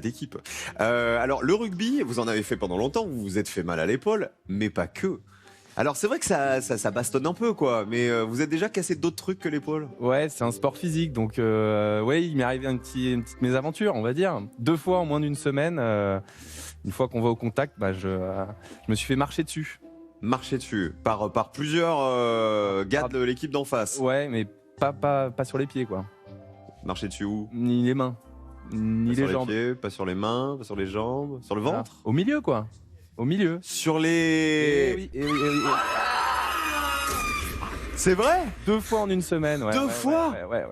d'équipe. Alors le rugby, vous en avez fait pendant longtemps, vous vous êtes fait mal à l'épaule, mais pas que. Alors c'est vrai que ça bastonne un peu quoi, mais vous êtes déjà cassé d'autres trucs que l'épaule? Ouais, c'est un sport physique, donc ouais, il m'est arrivé une petite mésaventure, on va dire. 2 fois en moins d'une semaine. Une fois qu'on va au contact, je me suis fait marcher dessus. Marcher dessus par plusieurs gars de l'équipe d'en face. Ouais, mais pas sur les pieds, quoi. Marcher dessus où? Ni les mains, ni les jambes. Pas sur les pieds, pas sur les mains, pas sur les jambes, sur le ventre. Au milieu, quoi. Au milieu. Sur les... Eh oui. C'est vrai? 2 fois en une semaine, ouais. 2 fois? Ouais.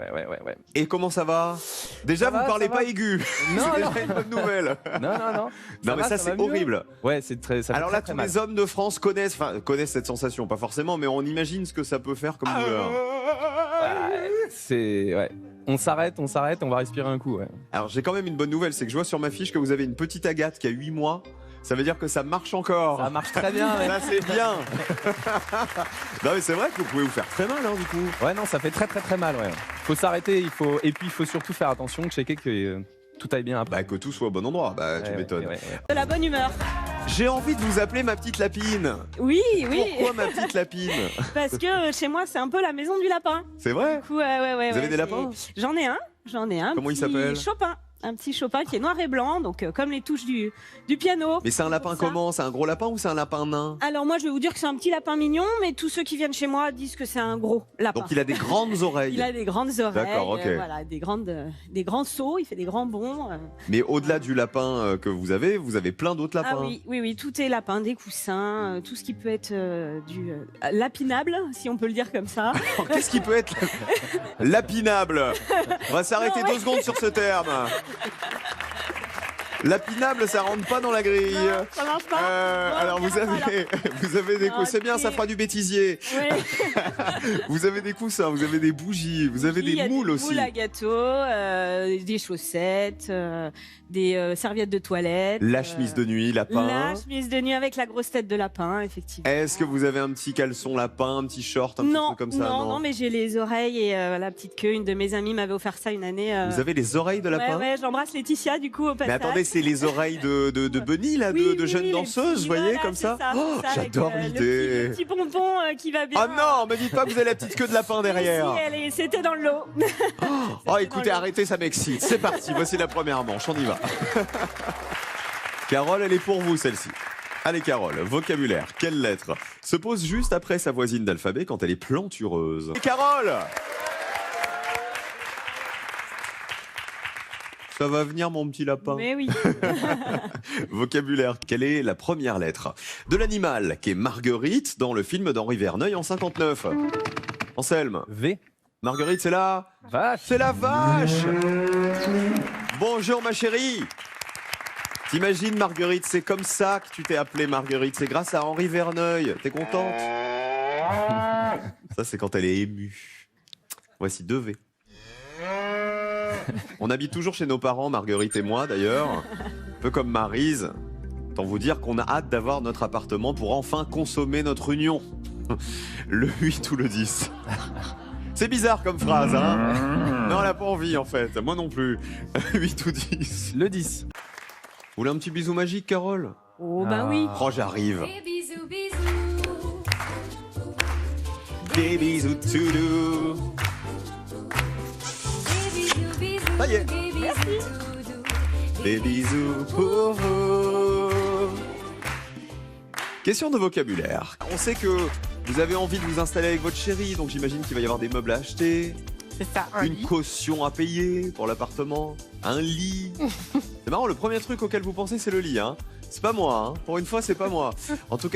Et comment ça va? Déjà, vous parlez pas aigu. Non, c'est non. déjà une bonne nouvelle. Non. Non, mais ça c'est va mieux. horrible. Ouais, c'est très. Ça fait Alors très, là, très tous mal. les hommes de France connaissent cette sensation, pas forcément, mais on imagine ce que ça peut faire comme douleur. Ouais. On s'arrête, on va respirer un coup. Ouais. Alors j'ai quand même une bonne nouvelle, c'est que je vois sur ma fiche que vous avez une petite Agathe qui a 8 mois. Ça veut dire que ça marche encore. Ça marche très bien. Ouais. Ça c'est bien. Non mais c'est vrai que vous pouvez vous faire très mal du coup. Ouais, non, ça fait très mal. Ouais. Faut s'arrêter, et puis il faut surtout faire attention, checker que tout aille bien après. Que tout soit au bon endroit. Tu m'étonnes. Ouais. De la bonne humeur. J'ai envie de vous appeler ma petite lapine. Oui. Pourquoi ma petite lapine? Parce que chez moi, c'est un peu la maison du lapin. C'est vrai? Du coup, ouais, Vous avez des lapins? J'en ai un. Comment il petit s'appelle? Chopin. Un petit Chopin qui est noir et blanc, donc comme les touches du piano. Mais c'est un lapin comment? C'est un gros lapin ou c'est un lapin nain? Alors moi, je vais vous dire que c'est un petit lapin mignon, mais tous ceux qui viennent chez moi disent que c'est un gros lapin. Donc il a des grandes oreilles. Il a des grandes oreilles, D'accord, ok. voilà, des grands sauts, il fait des grands bonds. Mais au-delà du lapin que vous avez plein d'autres lapins. Ah oui, tout est lapin, des coussins, tout ce qui peut être du lapinable, si on peut le dire comme ça. Qu'est-ce qui peut être lapinable? On va s'arrêter 2 secondes sur ce terme. Lapinable, ça rentre pas dans la grille. Non, ça marche pas. Alors vous avez des coussins. C'est bien, ça fera du bêtisier. Ouais. Vous avez des coussins, vous avez des bougies, vous avez des moules aussi. Des moules à gâteau, des chaussettes, des serviettes de toilette. La chemise de nuit, lapin. La chemise de nuit avec la grosse tête de lapin, effectivement. Est-ce que vous avez un petit caleçon lapin, un petit short, un petit truc comme ça? Non, mais j'ai les oreilles et la petite queue. Une de mes amies m'avait offert ça une année. Vous avez les oreilles de lapin? Ouais, j'embrasse Laetitia du coup au passage. Mais attendez, c'est les oreilles de Bunny là, de jeune danseuse, vous voyez, comme ça. J'adore l'idée. Le petit pompon qui va bien. Ah non, me dites pas que vous avez la petite queue de lapin derrière. Si, c'était dans le lot. Écoutez, arrêtez, ça m'excite. C'est parti, voici la première manche, on y va. Carole, elle est pour vous celle-ci. Allez Carole, vocabulaire, quelle lettre se pose juste après sa voisine d'alphabet quand elle est plantureuse? Carole! Ça va venir mon petit lapin. Mais oui. Vocabulaire, quelle est la première lettre de l'animal qui est Marguerite dans le film d'Henri Verneuil en 59? Anselme. V. Marguerite, c'est la Vache. C'est la vache. Bonjour ma chérie. T'imagines Marguerite, c'est comme ça que tu t'es appelée Marguerite. C'est grâce à Henri Verneuil. T'es contente? Ça c'est quand elle est émue. Voici 2 V. On habite toujours chez nos parents, Marguerite et moi d'ailleurs. Un peu comme Maryse. Tant vous dire qu'on a hâte d'avoir notre appartement pour enfin consommer notre union. Le 8 ou le 10. C'est bizarre comme phrase, hein? Non, elle a pas envie en fait. Moi non plus. 8 ou 10. Le 10. Vous voulez un petit bisou magique, Carole? Oh bah oui. Oh, j'arrive. Des bisous. Des bisous toudou. Ça y est. Des bisous pour vous. Question de vocabulaire. On sait que vous avez envie de vous installer avec votre chérie, donc j'imagine qu'il va y avoir des meubles à acheter. C'est ça. Une caution à payer pour l'appartement. Un lit. C'est marrant, le premier truc auquel vous pensez, c'est le lit. Hein. C'est pas moi. Hein. Pour une fois, c'est pas moi. En tout cas.